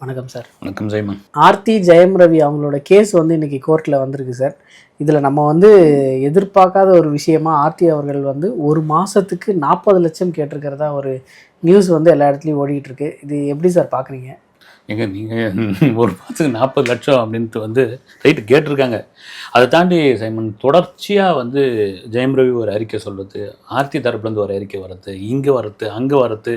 வணக்கம் சார். வணக்கம் ஜெயமன். ஆர்த்தி ஜெயம் ரவி அவங்களோட கேஸ் வந்து இன்னைக்கு கோர்ட்டில் வந்திருக்கு சார். இதில் நம்ம வந்து எதிர்பார்க்காத ஒரு விஷயமா ஆர்த்தி அவர்கள் வந்து ஒரு மாதத்துக்கு 40 லட்சம் கேட்டிருக்கிறதா ஒரு நியூஸ் வந்து எல்லா இடத்துலையும் ஓடிக்கிட்டு இருக்கு. இது எப்படி சார் பார்க்குறீங்க? நீங்கள் ஒரு மாதத்துக்கு 40 லட்சம் அப்படின்ட்டு வந்து ரைட்டு கேட்டிருக்காங்க. அதை தாண்டி சைமன் தொடர்ச்சியாக வந்து ஜெயம் ரவி ஒரு அறிக்கை சொல்கிறது, ஆர்த்தி தரப்புலேருந்து ஒரு அறிக்கை வர்றது, இங்கே வர்றது அங்கே வர்றது,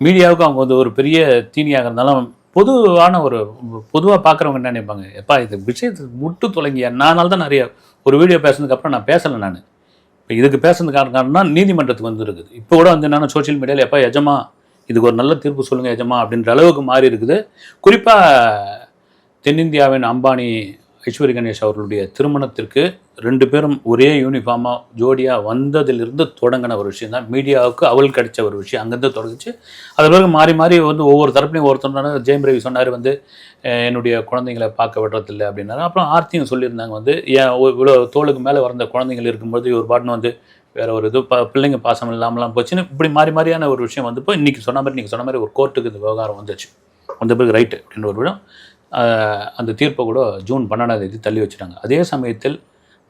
மீடியாவுக்கு அவங்க வந்து ஒரு பெரிய தீனியாக இருந்தாலும் பொதுவாக பார்க்குறவங்க என்ன நினைப்பாங்க, எப்பா இது விஷயத்தை விட்டு தொலைங்கியா. நானால தான் நிறைய ஒரு வீடியோ பேசுனதுக்கப்புறம் நான் பேசலை. நான் இப்போ இதுக்கு பேசுனதுக்கான காரணம்னா நீதிமன்றத்துக்கு வந்து இருக்குது. இப்போ கூட வந்து என்னென்னா சோஷியல் மீடியாவில் எப்பா எஜமா இதுக்கு ஒரு நல்ல தீர்ப்பு சொல்லுங்கள் எஜமா அப்படின்ற அளவுக்கு மாறி இருக்குது. குறிப்பாக தென்னிந்தியாவின் அம்பானி ஐஸ்வரி கணேஷ் அவர்களுடைய திருமணத்திற்கு 2 பேரும் ஒரே யூனிஃபார்மாக ஜோடியாக வந்ததிலிருந்து தொடங்கின ஒரு விஷயம் தான் மீடியாவுக்கு அவள் கிடைச்ச ஒரு விஷயம். அங்கேருந்து தொடங்குச்சு. அது பிறகு மாறி மாறி வந்து ஒவ்வொரு தரப்புலையும் ஒருத்தர் ஜெயம் ரவி சொன்னார் வந்து என்னுடைய குழந்தைங்களை பார்க்க விடுறதில்லை அப்படின்னாரு. அப்புறம் ஆர்த்தியும் சொல்லியிருந்தாங்க வந்து ஏன் இவ்வளோ தோளுக்கு மேலே வளர்ந்த குழந்தைங்கள் இருக்கும்போது ஒரு பாட்டுன்னு வந்து வேறு ஒரு இது பிள்ளைங்க பாசம் இல்லாமலாம் போச்சுன்னு இப்படி மாறி மாறியான ஒரு விஷயம் வந்து இப்போ இன்றைக்கி சொன்ன மாதிரி ஒரு கோர்ட்டுக்கு இந்த விவகாரம் வந்துச்சு. வந்த பிறகு ரைட்டு அப்படின்ற ஒரு விடம் அந்த தீர்ப்பை கூட ஜூன் 12ஆம் தேதி தள்ளி வச்சுட்டாங்க. அதே சமயத்தில்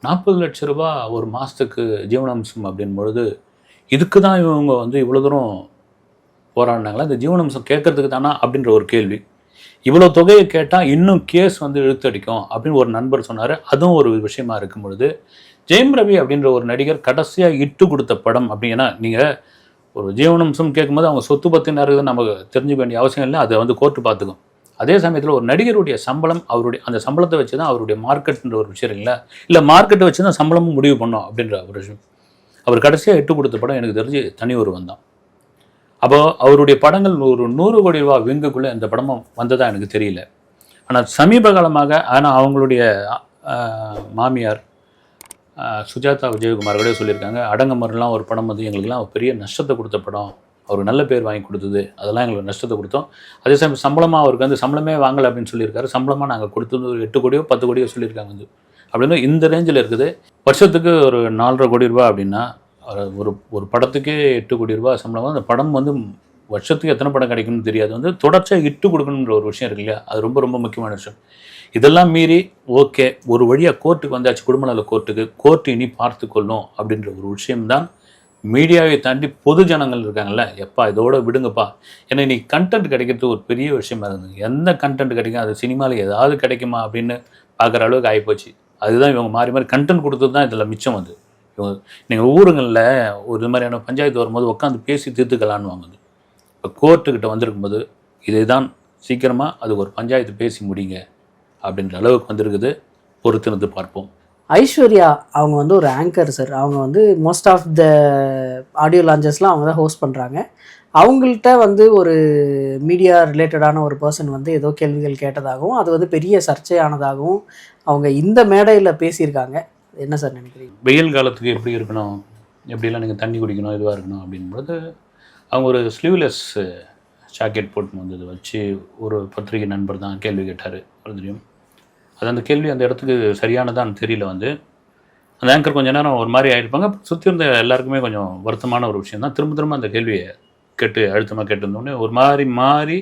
40 லட்ச ரூபா ஒரு மாதத்துக்கு ஜீவனாம்சம் அப்படின்பொழுது இதுக்கு தான் இவங்க வந்து இவ்வளோ தூரம் போராடினாங்களா, இந்த ஜீவனாம்சம் கேட்கறதுக்கு தானா அப்படின்ற ஒரு கேள்வி. இவ்வளோ தொகையை கேட்டால் இன்னும் கேஸ் வந்து இழுத்தடிக்கும் அப்படின்னு ஒரு நண்பர் சொன்னார். அதுவும் ஒரு விஷயமா இருக்கும் பொழுது ஜெயம் ரவி அப்படின்ற ஒரு நடிகர் கடைசியாக இட்டு கொடுத்த படம் அப்படின்னா நீங்கள் ஒரு ஜீவனாம்சம் கேட்கும்போது அவங்க சொத்து பற்றி நிறைய நமக்கு தெரிஞ்சுக்க வேண்டிய அவசியம் இல்லை, அதை வந்து கோர்ட்டு பார்த்துக்கும். அதே சமயத்தில் ஒரு நடிகருடைய சம்பளம் அவருடைய அந்த சம்பளத்தை வச்சு தான் அவருடைய மார்க்கெட்ன்ற ஒரு விஷயம் இல்லைங்களா, இல்லை மார்க்கெட்டை வச்சு தான் சம்பளமும் முடிவு பண்ணோம் அப்படின்ற ஒரு விஷயம். அவர் கடைசியாக இட்டு கொடுத்த படம் எனக்கு தெரிஞ்சு தனி ஒருவன் தான். அப்போது அவருடைய படங்கள் ஒரு 100 கோடி ரூபா விங்குக்குள்ளே இந்த படமும் வந்ததாக எனக்கு தெரியல. ஆனால் சமீப காலமாக அவங்களுடைய மாமியார் சுஜாதா விஜயகுமார் கூட சொல்லியிருக்காங்க, அடங்கமரெலாம் ஒரு படம் வந்து எங்களுக்கெல்லாம் பெரிய நஷ்டத்தை கொடுத்த படம், அவர் நல்ல பேர் வாங்கி கொடுத்தது, அதெல்லாம் எங்களுக்கு நஷ்டத்தை கொடுத்தோம். அதே சமயம் சம்பளமாக அவருக்கு வந்து சம்பளமே வாங்கலை அப்படின்னு சொல்லியிருக்காரு. சம்பளமாக நாங்கள் கொடுத்தது ஒரு 8 கோடியோ 10 கோடியோ சொல்லியிருக்காங்க வந்து அப்படின்னு இந்த ரேஞ்சில் இருக்குது. வருஷத்துக்கு ஒரு 4.5 கோடி ரூபா அப்படின்னா ஒரு படத்துக்கே 8 கோடி ரூபா சம்பளம். அந்த படம் வந்து வருஷத்துக்கு எத்தனை படம் கிடைக்கும்னு தெரியாது. வந்து தொடர்ச்சியாக இட்டு கொடுக்கணுன்ற ஒரு விஷயம் இருக்கு இல்லையா, அது ரொம்ப ரொம்ப முக்கியமான விஷயம். இதெல்லாம் மீறி ஓகே ஒரு வழியாக கோர்ட்டுக்கு வந்தாச்சு, குடும்ப நல கோர்ட்டு இனி பார்த்து கொள்ளும் அப்படின்ற ஒரு விஷயம்தான் மீடியாவை தாண்டி பொது ஜனங்கள் இருக்காங்கல்ல, எப்பா இதோட விடுங்கப்பா. ஏன்னா இன்னைக்கு கண்டென்ட் கிடைக்கிறது ஒரு பெரிய விஷயமா இருந்தது. எந்த கண்டென்ட் கிடைக்கும், அது சினிமாவில் ஏதாவது கிடைக்குமா அப்படின்னு பார்க்குற அளவுக்கு ஆகிப்போச்சு. அதுதான் இவங்க மாறி மாறி கண்டென்ட் கொடுத்தது தான் இதில் மிச்சம் வந்து. இவங்க நீங்கள் ஊருங்களில் ஒரு மாதிரியான பஞ்சாயத்து வரும்போது உட்காந்து பேசி தீர்த்துக்கலான்னு வாங்குது. இப்போ கோர்ட்டுக்கிட்ட வந்திருக்கும்போது இதை தான் சீக்கிரமாக அது ஒரு பஞ்சாயத்து பேசி முடிங்க அப்படின்ற அளவுக்கு வந்திருக்குது. பொறுத்திருந்து பார்ப்போம். ஐஸ்வர்யா அவங்க வந்து ஒரு ஆங்கர் சார். அவங்க வந்து மோஸ்ட் ஆஃப் த ஆடியோ லான்ச்சஸ்லாம் அவங்க தான் ஹோஸ்ட் பண்ணுறாங்க. அவங்கள்ட்ட வந்து ஒரு மீடியா ரிலேட்டடான ஒரு பர்சன் வந்து ஏதோ கேள்விகள் கேட்டதாகவும் அது வந்து பெரிய சர்ச்சையானதாகவும் அவங்க இந்த மேடையில் பேசியிருக்காங்க. என்ன சார் நினைக்கிறீங்க? வெயில் காலத்துக்கு எப்படி இருக்கணும், எப்படிலாம் நீங்கள் தண்ணி குடிக்கணும், இதுவாக இருக்கணும் அப்படின்போது அவங்க ஒரு ஸ்லீவ்லெஸ் ஜாக்கெட் போட்டு வந்தது வச்சு ஒரு பத்திரிகை நண்பர் தான் கேள்வி கேட்டார். தெரியும் அது அந்த கேள்வி அந்த இடத்துக்கு சரியானதான்னு தெரியல. வந்து அந்த ஆங்கர் கொஞ்சம் நேரம் ஒரு மாதிரி ஆகிருப்பாங்க. சுற்றி இருந்த எல்லாருக்குமே கொஞ்சம் வருத்தமான ஒரு விஷயம் தான். திரும்ப அந்த கேள்வியை அழுத்தமாக கேட்டிருந்தோடனே ஒரு மாறி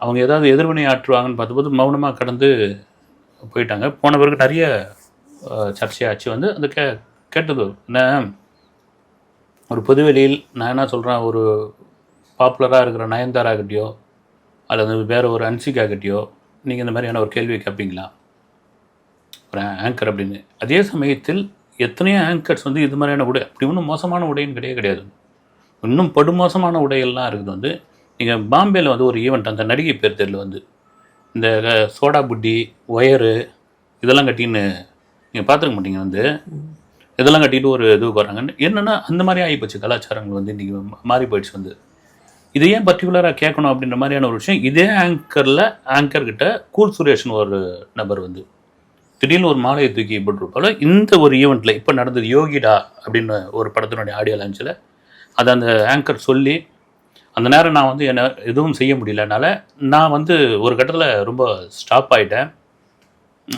அவங்க ஏதாவது எதிர்வினை ஆற்றுவாங்கன்னு பார்த்தபோது மௌனமாக கடந்து போயிட்டாங்க. போன பிறகு நிறைய சர்ச்சையாச்சு. வந்து அந்த கேட்டது என்ன, ஒரு பொதுவெளியில் நான் என்ன சொல்கிறேன், ஒரு பாப்புலராக இருக்கிற நயன்தாராகிட்டையோ அல்லது வேறு ஒரு அன்சிகாகிட்டையோ நீங்கள் இந்த மாதிரியான ஒரு கேள்வியை கேட்பீங்களா ஒரு ஆங்கர் அப்படின்னு? அதே சமயத்தில் எத்தனையோ ஆங்கர்ஸ் வந்து இது மாதிரியான உடை அப்படி ஒன்றும் மோசமான உடைன்னு கிடையாது. இன்னும் படுமோசமான உடைகள்லாம் இருக்குது. வந்து நீங்கள் பாம்பேயில் வந்து ஒரு ஈவெண்ட், அந்த நடிகை பேர் தெரியல, வந்து இந்த சோடா புட்டி ஒயரு இதெல்லாம் கட்டின்னு நீங்கள் பார்த்துருக்க மாட்டீங்க. வந்து இதெல்லாம் கட்டிட்டு ஒரு இதுக்கு வராங்கன்னு என்னென்னா அந்த மாதிரி ஆகிப்போச்சு. கலாச்சாரங்கள் வந்து இன்றைக்கி மாறி போயிடுச்சு. வந்து இதை ஏன் பர்டிகுலராக கேட்கணும் அப்படின்ற மாதிரியான ஒரு விஷயம். இதே ஆங்கர்கிட்ட கூல் சுரேஷ்னு ஒரு நபர் வந்து திடீர்னு ஒரு மாலையை தூக்கி போட்டிருப்பால இந்த ஒரு ஈவெண்ட்டில் இப்போ நடந்தது யோகிடா அப்படின்னு ஒரு படத்தினுடைய ஆடியோ லான்ச்சில் அதை அந்த ஆங்கர் சொல்லி அந்த நேரம் நான் வந்து என்னை எதுவும் செய்ய முடியலனால நான் வந்து ஒரு கட்டத்தில் ரொம்ப ஸ்டாப் ஆகிட்டேன்.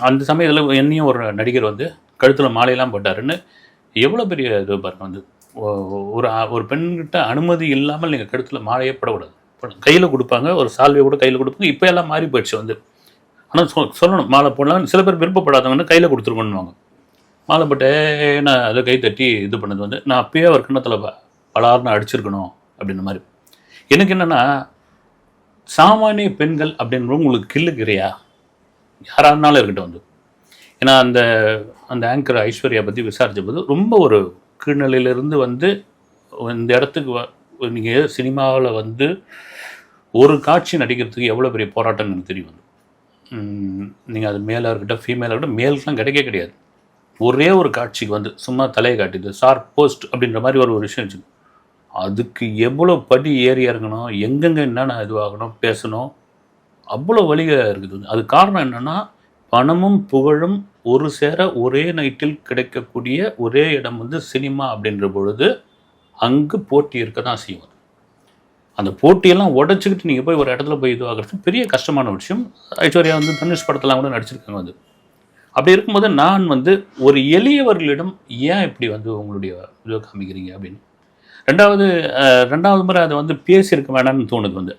அந்த சமயத்தில் என்னையும் ஒரு நடிகர் வந்து கழுத்தில் மாலையெல்லாம் போட்டாருன்னு எவ்வளோ பெரிய இது பாருங்க. வந்து ஒரு பெண்கிட்ட அனுமதி இல்லாமல் நீங்கள் கழுத்தில் மாலையே போடக்கூடாது. கையில் கொடுப்பாங்க, ஒரு சால்வை கூட கையில் கொடுப்பாங்க. இப்போ எல்லாம் மாறி போயிடுச்சு வந்து. ஆனால் சொல்லணும் மாலை போடலாம். சில பேர் விருப்பப்படாதவங்கன்னு கையில் கொடுத்துருக்கணுவாங்க. மாலை போட்டு நான் அதை கை தட்டி இது பண்ணது வந்து நான் அப்பயே ஒரு கிண்ணத்தில் பலார்னு அடிச்சிருக்கணும் அப்படின்ற மாதிரி. எனக்கு என்னென்னா, சாமானிய பெண்கள் அப்படின்றவங்க உங்களுக்கு கில்லுக்கிறையா யாராக இருந்தாலும் இருக்கட்டும் வந்து. ஏன்னா அந்த அந்த ஆங்கர் ஐஸ்வர்யா பற்றி விசாரித்த போது ரொம்ப ஒரு கீழ்நிலையிலிருந்து வந்து இந்த இடத்துக்கு நீங்கள் சினிமாவில் வந்து ஒரு காட்சி நடிக்கிறதுக்கு எவ்வளோ பெரிய போராட்டம் எனக்கு தெரியும் வந்து. நீங்கள் அது மேலாக இருக்கட்டும் ஃபீமேலாக இருக்கட்டும், மேலுக்குலாம் கிடையாது. ஒரே ஒரு காட்சிக்கு வந்து சும்மா தலையை காட்டிது ஷார்ப் போஸ்ட் அப்படின்ற மாதிரி ஒரு விஷயம் வச்சு அதுக்கு எவ்வளோ படி ஏறி இறங்கணும், எங்கெங்கே என்னென்ன இதுவாகணும் பேசணும், அவ்வளோ வழிக இருக்குது. அது காரணம் என்னென்னா, பணமும் புகழும் ஒரு சேர ஒரே நைட்டில் கிடைக்கக்கூடிய ஒரே இடம் வந்து சினிமா அப்படின்ற பொழுது அங்கு போட்டி இருக்க தான் செய்யும். அந்த போட்டியெல்லாம் உடச்சிக்கிட்டு நீங்கள் போய் ஒரு இடத்துல போய் இதுவாகிறது பெரிய கஷ்டமான விஷயம். ஐஸ்வர்யா வந்து தனுஷ் படத்தெல்லாம் கூட நடிச்சிருக்காங்க வந்து. அப்படி இருக்கும்போது நான் வந்து ஒரு எளியவர்களிடம் ஏன் இப்படி வந்து உங்களுடைய இதை காமிக்கிறீங்க அப்படின்னு ரெண்டாவது முறை அதை வந்து பேசியிருக்க வேணாம்னு தோணுது வந்து.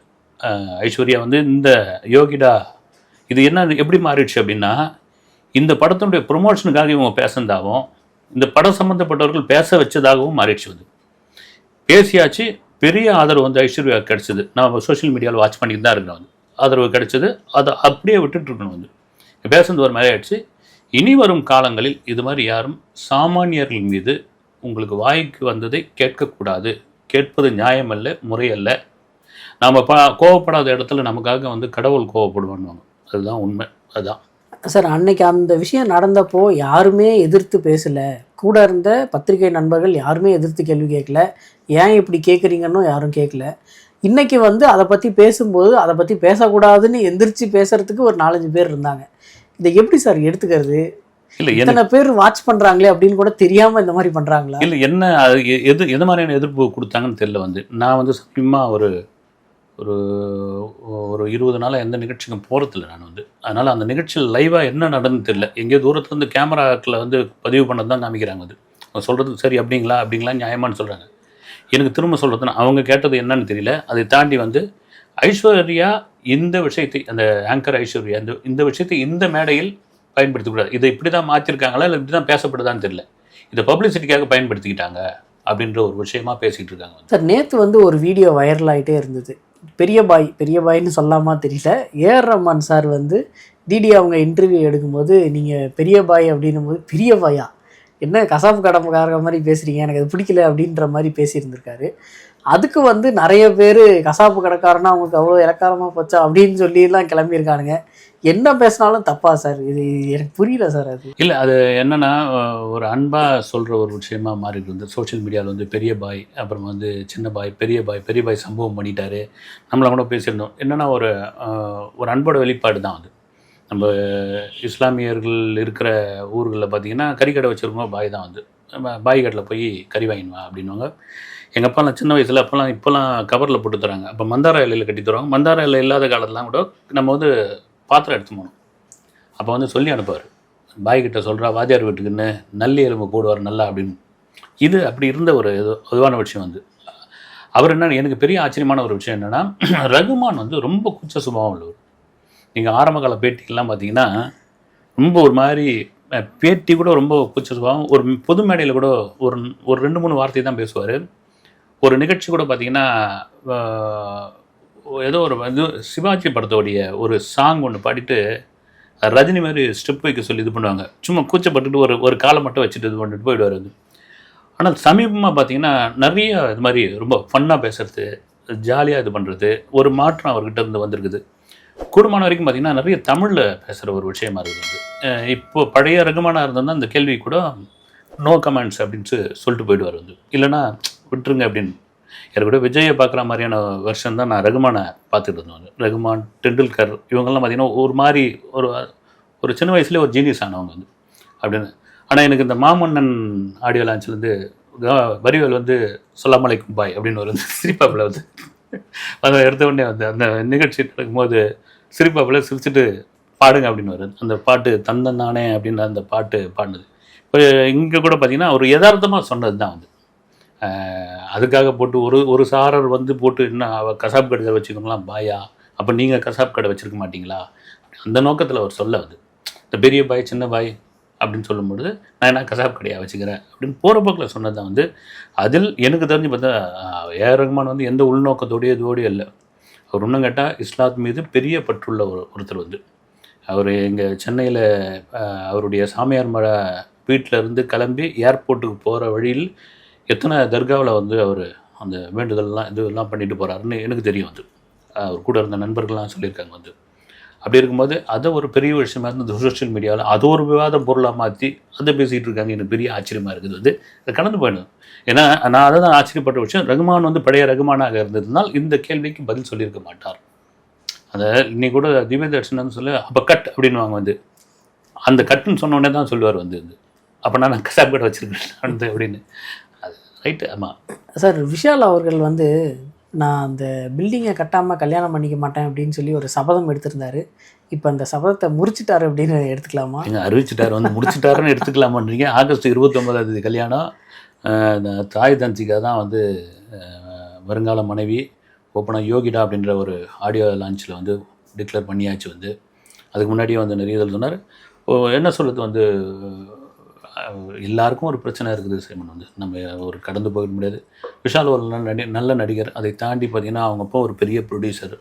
ஐஸ்வர்யா வந்து இந்த யோகிடா இது என்ன எப்படி மாறிடுச்சு அப்படின்னா, இந்த படத்தினுடைய ப்ரொமோஷனுக்காக இவங்க பேசுனதாகவும் இந்த படம் சம்மந்தப்பட்டவர்கள் பேச வச்சதாகவும் மாறிடுச்சு வந்து. பேசியாச்சு, பெரிய ஆதரவு வந்து ஐஸ்வர்யா கிடச்சிது. நான் சோஷியல் மீடியாவில் வாட்ச் பண்ணிட்டு தான் இருக்கிறேன் வந்து. ஆதரவு கிடச்சிது, அதை அப்படியே விட்டுட்டுருக்கணும் வந்து. பேசுனது ஒரு மாதிரி ஆயிடுச்சு. இனி வரும் காலங்களில் இது மாதிரி யாரும் சாமானியர்கள் மீது உங்களுக்கு வாய்க்கு வந்ததை கேட்கக்கூடாது. கேட்பது நியாயமல்ல, முறையல்ல. நாம் கோவப்படாத இடத்துல நமக்காக வந்து கடவுள் கோவப்படுவான்னு. அதுதான் உண்மை. அதுதான் சார். அன்னைக்கு அந்த விஷயம் நடந்தப்போ யாருமே எதிர்த்து பேசலை. கூட இருந்த பத்திரிகை நண்பர்கள் யாருமே எதிர்த்து கேள்வி கேட்கல. ஏன் இப்படி கேட்குறீங்கன்னு யாரும் கேட்கல. இன்னைக்கு வந்து அதை பற்றி பேசும்போது அதை பற்றி பேசக்கூடாதுன்னு எந்திரிச்சு பேசுறதுக்கு ஒரு 4-5 பேர் இருந்தாங்க. இதை எப்படி சார் எடுத்துக்கிறது? இல்லை, எத்தனை பேர் வாட்ச் பண்ணுறாங்களே அப்படின்னு கூட தெரியாமல் இந்த மாதிரி பண்ணுறாங்களா? இல்லை, என்ன எது மாதிரியான எதிர்ப்பு கொடுத்தாங்கன்னு தெரியல வந்து. நான் வந்து சமயமாக ஒரு ஒரு ஒரு 20 நாளாக எந்த நிகழ்ச்சிக்கும் போகிறதில்ல நான் வந்து. அதனால் அந்த நிகழ்ச்சியில் லைவாக என்ன நடந்துன்னு தெரியல. எங்கேயோ தூரத்துலேருந்து கேமராக்களை வந்து பதிவு பண்ணது தான் காமிக்கிறாங்க அது. அவங்க சொல்கிறது சரி அப்படிங்களா நியாயமானு சொல்கிறாங்க. எனக்கு திரும்ப சொல்கிறதுனா அவங்க கேட்டது என்னன்னு தெரியல. அதை தாண்டி வந்து ஐஸ்வர்யா இந்த விஷயத்தை, அந்த ஆங்கர் ஐஸ்வர்யா இந்த விஷயத்தை இந்த மேடையில் பயன்படுத்தக்கூடாது. இதை இப்படி தான் மாற்றிருக்காங்களா இல்லை இப்படி தான் பேசப்படுதான்னு தெரியல. இதை பப்ளிசிட்டிக்காக பயன்படுத்திக்கிட்டாங்க அப்படின்ற ஒரு விஷயமா பேசிகிட்டு இருக்காங்க சார். நேற்று வந்து ஒரு வீடியோ வைரல் ஆகிட்டே இருந்தது. பெரிய பாய்னு சொல்லாமா தெரியல. ஏஆர் ரஹ்மான் சார் வந்து டிடி அவங்க இன்டர்வியூ எடுக்கும்போது நீங்கள் பெரிய பாய் அப்படின்னும் போது பெரிய பாயா என்ன கசாப்பு கடமைக்கார மாதிரி பேசுகிறீங்க, எனக்கு அது பிடிக்கல அப்படின்ற மாதிரி பேசியிருந்திருக்காரு. அதுக்கு வந்து நிறைய பேர் கசாப்பு கடைக்காரனா அவங்களுக்கு அவ்வளோ இலக்காரமாக போச்சா அப்படின்னு சொல்லிலாம் கிளம்பியிருக்கானுங்க. என்ன பேசினாலும் தப்பா சார்? இது எனக்கு புரியல சார். அது இல்லை, அது என்னென்னா ஒரு அன்பாக சொல்கிற ஒரு விஷயமா மாறிட்டு வந்து சோஷியல் மீடியாவில் வந்து பெரிய பாய், அப்புறம் வந்து சின்ன பாய், பெரிய பாய் சம்பவம் பண்ணிட்டாரு. நம்மளை கூட பேசியிருந்தோம். என்னென்னா ஒரு அன்போட வெளிப்பாடு தான் அது. நம்ம இஸ்லாமியர்கள் இருக்கிற ஊர்களில் பார்த்திங்கன்னா கறிக்கடை வச்சுருக்கோம் பாய் தான் வந்து. பாய் கடையில் போய் கறி வாங்கினுவா அப்படின்வாங்க. எங்கள் அப்பாலாம் சின்ன வயசில் இப்போலாம் கவரில் போட்டு தராங்க. அப்போ மந்தார இலையில் கட்டி தருவாங்க. மந்தார இலை இல்லாத காலத்துலாம் கூட நம்ம வந்து பாத்திரம் எடுத்து போகணும். அப்போ வந்து சொல்லி அனுப்புவார், பாய்கிட்ட சொல்கிறா வாத்தியார் வீட்டுக்குன்னு நல்லி எலும்பு போடுவார் நல்லா அப்படின்னு. இது அப்படி இருந்த ஒரு பொதுவான விஷயம் வந்து. அவர் என்ன, எனக்கு பெரிய ஆச்சரியமான ஒரு விஷயம் என்னென்னா, ரகுமான் வந்து ரொம்ப கூச்ச சுபாவம் உள்ளவர். நீங்கள் ஆரம்பகால பேட்டிகள்லாம் பார்த்தீங்கன்னா ரொம்ப ஒரு மாதிரி பேட்டி கூட ரொம்ப கூச்ச சுபாவம். ஒரு பொது மேடையில் கூட ஒரு 2-3 வார்த்தை தான் பேசுவார். ஒரு நிகழ்ச்சி கூட பார்த்தீங்கன்னா ஏதோ ஒரு இது சிவாஜி படத்தோடைய ஒரு சாங் ஒன்று பாடிட்டு ரஜினி மாதிரி ஸ்டெப் வைக்க சொல்லி இது பண்ணுவாங்க. சும்மா கூச்சப்பட்டுட்டு ஒரு காலை மட்டும் வச்சுட்டு இது பண்ணிட்டு போயிடுவார் அது. ஆனால் சமீபமாக பார்த்தீங்கன்னா நிறைய இது மாதிரி ரொம்ப ஃபன்னாக பேசுறது, ஜாலியாக இது பண்ணுறது, ஒரு மாற்றம் அவர்கிட்ட இருந்து வந்திருக்குது. கூடுமான வரைக்கும் பார்த்திங்கன்னா நிறைய தமிழில் பேசுகிற ஒரு விஷயமா இருக்குது. இப்போ பழைய ரகுமானாக இருந்ததுன்னா இந்த கேள்வி கூட நோ கமெண்ட்ஸ் அப்படின்னு சொல்லிட்டு போயிடுவார் வந்து. இல்லைனா விட்டுருங்க அப்படின்னு. எனக்கு கூட விஜயை பார்க்குற மாதிரியான வெர்ஷன் தான் நான் ரகுமானை பார்த்துட்டு இருந்தேன். ரகுமான், டெண்டுல்கர் இவங்கெல்லாம் பார்த்திங்கன்னா ஒரு மாதிரி ஒரு சின்ன வயசுலேயே ஒரு ஜீனியஸ் ஆனவங்க வந்து அப்படின்னு. ஆனால் எனக்கு இந்த மாமன்னன் ஆடியோ லான்ச்லேருந்து வரிவேல் வந்து சொல்லாமலைக்கும் பாய் அப்படின்னு ஒரு சிரிப்பாப்பில் வந்து அதை எடுத்த உடனே வந்து அந்த நிகழ்ச்சி நடக்கும்போது சிரிப்பாப்பில் சிரிச்சுட்டு பாடுங்க அப்படின்னு வருது. அந்த பாட்டு தந்தன் நானே அப்படின்னு அந்த பாட்டு பாடினது. இப்போ இங்கே கூட பார்த்திங்கன்னா ஒரு யதார்த்தமாக சொன்னது தான் வந்து. அதுக்காக போட்டு ஒரு சாரர் வந்து போட்டு என்ன கசாப் கடை வச்சுக்கோங்களா பாயா, அப்போ நீங்கள் கசாப் கடை வச்சுருக்க மாட்டிங்களா, அந்த நோக்கத்தில் அவர் சொல்ல வந்து இந்த பெரிய பாய் சின்ன பாய் அப்படின்னு சொல்லும்பொழுது நான் என்ன கசாப் கடையாக வச்சுக்கிறேன் அப்படின்னு போகிற போக்கில் சொன்னது தான் வந்து. அதில் எனக்கு தெரிஞ்சு பார்த்தா ஏஆர் ரஹ்மான் வந்து எந்த உள்நோக்கத்தோடையோ இதோடையோ இல்லை. அவர் இன்னும் கேட்டால் இஸ்லாத் மீது பெரிய பற்றுள்ள ஒருத்தர் வந்து. அவர் இங்கே சென்னையில் அவருடைய சாமியார் மழை வீட்டிலேருந்து கிளம்பி ஏர்போர்ட்டுக்கு போகிற வழியில் எத்தனை தர்காவில் வந்து அவர் அந்த வேண்டுதல்லாம் இதெல்லாம் பண்ணிட்டு போகிறாருன்னு எனக்கு தெரியும் வந்து. அவர் கூட இருந்த நண்பர்கள்லாம் சொல்லியிருக்காங்க வந்து. அப்படி இருக்கும்போது அதை ஒரு பெரிய விஷயமா இருந்து சோஷியல் மீடியாவில் அது ஒரு விவாத பொருளாக மாற்றி அதை பேசிகிட்டு இருக்காங்க. எனக்கு பெரிய ஆச்சரியமாக இருக்குது வந்து. அதை கடந்து போயிடும். ஏன்னா நான் அதை தான் ஆச்சரியப்பட்ட விஷயம், ரகுமான் வந்து பழைய ரகுமானாக இருந்ததுனால் இந்த கேள்விக்கு பதில் சொல்லியிருக்க மாட்டார். அதை இன்னைக்கு கூட திவ்ய தர்ஷனன்னு சொல்லி அப்போ கட் அப்படின்வாங்க வந்து. அந்த கட்டுன்னு சொன்னோடனே தான் சொல்லுவார் வந்து அப்போ நான் கசாப் கடை வச்சுருக்கேன் வந்து அப்படின்னு. அது ரைட்டு. ஆமாம் சார், விஷால் அவர்கள் வந்து நான் அந்த பில்டிங்கை கட்டாமல் கல்யாணம் பண்ணிக்க மாட்டேன் அப்படின்னு சொல்லி ஒரு சபதம் எடுத்திருந்தாரு. இப்போ அந்த சபதத்தை முறிச்சிட்டாரு அப்படின்னு எடுத்துக்கலாமா? நீங்கள் அறிவிச்சிட்டாரு வந்து முடிச்சிட்டாருன்னு எடுத்துக்கலாமான்றீங்க. ஆகஸ்ட் 29 கல்யாணம். தாய் தன்சிகா தான் வந்து வருங்கால மனைவி. ஓப்பனாக யோகிடா அப்படின்ற ஒரு ஆடியோ லான்ச்சில் வந்து டிக்ளேர் பண்ணியாச்சு வந்து. அதுக்கு முன்னாடியே வந்து நிறைய இதில் சொன்னார். என்ன சொல்கிறது வந்து எல்லாருக்கும் ஒரு பிரச்சனை இருக்குது சைமன் வந்து. நம்ம ஒரு கடந்து போக முடியாது. விஷால் ஒரு நல்ல நடிகர். அதை தாண்டி பார்த்திங்கன்னா அவங்க அப்போ ஒரு பெரிய ப்ரொடியூசர்.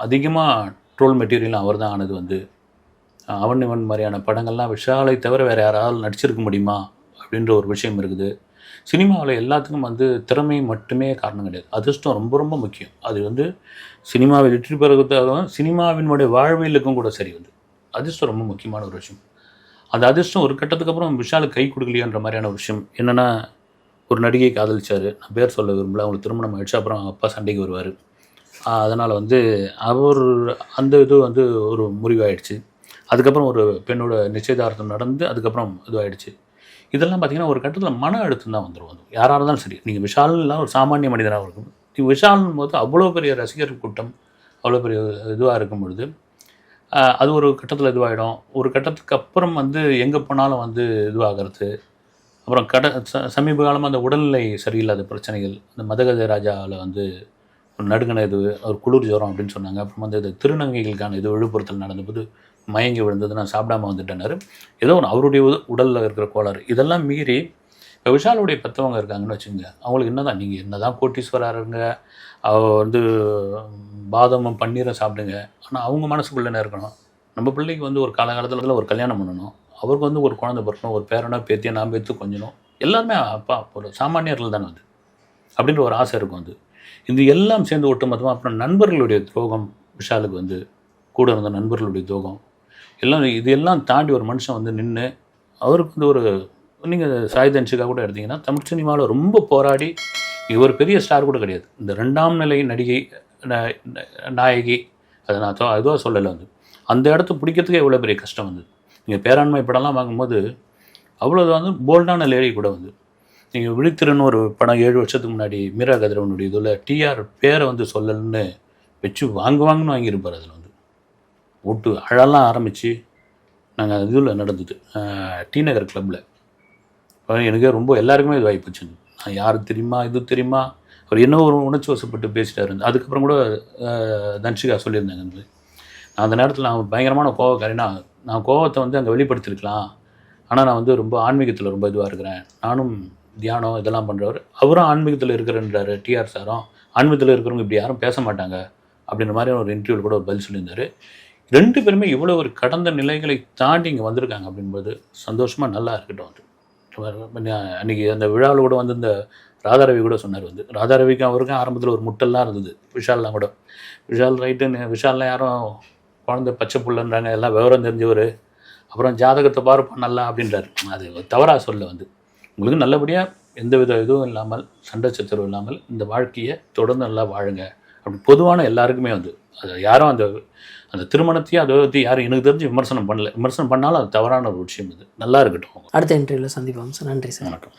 அதிகமாக ட்ரோல் மெட்டீரியல் அவர் தான் ஆனது வந்து. அவன் இவன் மாதிரியான படங்கள்லாம் விஷாலை தவிர வேறு யாராவது நடிச்சிருக்க முடியுமா அப்படின்ற ஒரு விஷயம் இருக்குது. சினிமாவில் எல்லாத்துக்கும் வந்து திறமை மட்டுமே காரணம் கிடையாது, அதிர்ஷ்டம் ரொம்ப ரொம்ப முக்கியம். அது வந்து சினிமாவை வெற்றி பெறுவதாக சினிமாவினுடைய வாழ்வியலுக்கும் கூட சரி வந்து அதிர்ஷ்டம் ரொம்ப முக்கியமான ஒரு விஷயம். அந்த அதிர்ஷ்டம் ஒரு கட்டத்துக்கு அப்புறம் விஷாலுக்கு கை கொடுக்கலையன்ற மாதிரியான ஒரு விஷயம் என்னென்னா, ஒரு நடிகை காதலிச்சார். நான் பேர் சொல்ல விரும்பல. அவங்களுக்கு திருமணம் ஆகிடுச்சு. அப்புறம் அவங்க அப்பா சண்டைக்கு வருவார். அதனால் வந்து அவர் அந்த இது வந்து ஒரு முறிவாயிடுச்சு. அதுக்கப்புறம் ஒரு பெண்ணோட நிச்சயதார்த்தம் நடந்து அதுக்கப்புறம் இதுவாகிடுச்சு. இதெல்லாம் பார்த்திங்கன்னா ஒரு கட்டத்தில் மன அழுத்தம் தான் வந்துடும். அது யாராக இருந்தாலும் சரி. நீங்கள் விஷால்லாம் ஒரு சாமானிய மனிதனாக இருக்கும். விஷாலும் போது அவ்வளோ பெரிய ரசிகர் கூட்டம், அவ்வளோ பெரிய இதுவாக இருக்கும் பொழுது அது ஒரு கட்டத்தில் இதுவாகிடும். ஒரு கட்டத்துக்கு அப்புறம் வந்து எங்கே போனாலும் வந்து இதுவாகிறது. அப்புறம் சமீப காலமாக அந்த உடல்நிலை சரியில்லாத பிரச்சனைகள், இந்த மதகஜ ராஜாவில் வந்து ஒரு நடுங்கின இது, ஒரு குளிர் ஜுரம் அப்படின்னு சொன்னாங்க. அப்புறம் வந்து இது திருநங்கைகளுக்கான இது விழுப்புரத்தில் நடந்தபோது மயங்கி விழுந்தது, நான் சாப்பிடாமல் வந்துட்டேன்னாரு. ஏதோ ஒன்று அவருடைய உடலில் இருக்கிற கோளாறு. இதெல்லாம் மீறி இப்போ விஷாலுடைய பெற்றவங்க இருக்காங்கன்னு வச்சுங்க. அவங்களுக்கு என்ன தான் நீங்கள் என்ன தான் கோட்டீஸ்வராக இருங்க, வந்து பாதமும் பன்னீரை சாப்பிடுங்க, ஆனால் அவங்க மனசுக்குள்ளே என்ன இருக்கணும், நம்ம பிள்ளைக்கு வந்து ஒரு காலகாலத்தில் ஒரு கல்யாணம் பண்ணணும், அவருக்கு வந்து ஒரு குழந்தை பிறக்கணும், ஒரு பேரனோ பேத்தியை நாம் எடுத்து கொஞ்சணும், எல்லாருமே அப்பா ஒரு சாமானியர்கள் தானே வந்து அப்படின்ற ஒரு ஆசை இருக்கும் வந்து. இது எல்லாம் சேர்ந்து ஒட்டுமொத்தமாக அப்புறம் நண்பர்களுடைய துரோகம், விஷாலுக்கு வந்து கூட இருந்த நண்பர்களுடைய துரோகம் எல்லாம், இதெல்லாம் தாண்டி ஒரு மனுஷன் வந்து நின்று அவருக்கு வந்து ஒரு, நீங்கள் சாய் தன்சிகா கூட எடுத்திங்கன்னா தமிழ் சினிமாவில் ரொம்ப போராடி இவர் பெரிய ஸ்டார் கூட கிடையாது, இந்த 2ஆம் நிலை நடிகை நாயகி, அதை நான் அதுவாக சொல்லலை வந்து. அந்த இடத்த பிடிக்கிறதுக்கே எவ்வளோ பெரிய கஷ்டம் வந்து. நீங்கள் பேராண்மை படம்லாம் வாங்கும்போது அவ்வளோ வந்து போல்டான லேடி கூட வந்து. நீங்கள் விழித்திருன்னு ஒரு படம் 7 வருஷத்துக்கு முன்னாடி மீரா கதிரவனுடைய இதில் டிஆர் பேரை வந்து சொல்லணுன்னு வச்சு வாங்குன்னு வாங்கியிருப்பார். அதில் வந்து ஓட்டு அழலாம் ஆரம்பித்து நாங்கள் இதில் நடந்தது டி நகர் கிளப்பில். எனக்கு ரொம்ப எல்லாருக்குமே இது வாய்ப்புச்சு. நான் யார் தெரியுமா, இது தெரியுமா, அவர் என்ன ஒரு உணர்ச்சி வசப்பட்டு பேசிட்டாரு. அதுக்கப்புறம் கூட தன்ஷிகா சொல்லியிருந்தாங்க, நான் அந்த நேரத்தில் நான் பயங்கரமான கோவக்காரினா, நான் கோவத்தை வந்து அங்கே வெளிப்படுத்திருக்கலாம், ஆனால் நான் வந்து ரொம்ப ஆன்மீகத்தில் ரொம்ப இதுவாக இருக்கிறேன், நானும் தியானம் இதெல்லாம் பண்ணுறவர், அவரும் ஆன்மீகத்தில் இருக்கிறன்றாரு, டிஆர் சாரும் ஆன்மீகத்தில் இருக்கிறவங்க இப்படி யாரும் பேச மாட்டாங்க அப்படின்ற மாதிரி ஒரு இன்டர்வியூவில் கூட ஒரு பதில் சொல்லியிருந்தார். 2 பேருமே இவ்வளோ ஒரு கடந்த நிலைகளை தாண்டி இங்கே வந்திருக்காங்க அப்படின்போது சந்தோஷமாக நல்லா இருக்கட்டும். வந்து அன்றைக்கி அந்த விழாவில் கூட வந்து இந்த ராதாரவி கூட சொன்னார் வந்து, ராதாரவிக்கும் அவருக்கும் ஆரம்பத்தில் ஒரு முட்டெல்லாம் இருந்தது. விஷால்லாம் கூட விஷால் ரைட்டுன்னு, விஷால்லாம் யாரும் குழந்தை பச்சை புள்ளன்றாங்க, எல்லாம் விவரம் தெரிஞ்சவர், அப்புறம் ஜாதகத்தை பார்ப்போம் நல்லா அப்படின்றாரு. அது தவறாக சொல்ல வந்து, உங்களுக்கு நல்லபடியாக எந்த வித இதுவும் இல்லாமல், சண்டை சச்சரவு இல்லாமல் இந்த வாழ்க்கையை தொடர்ந்து நல்லா வாழுங்க அப்படி பொதுவான எல்லாருக்குமே வந்து. அது யாரும் அந்த திருமணத்தையும் அதை பற்றி யாரும் எனக்கு தெரிஞ்சு விமர்சனம் பண்ணல. விமர்சனம் பண்ணாலும் அது தவறான ஒரு விஷயம். இது நல்லா இருக்கட்டும். அடுத்த இன்டர்வியூவில் சந்திப்போம் சார். நன்றி சார். வணக்கம்.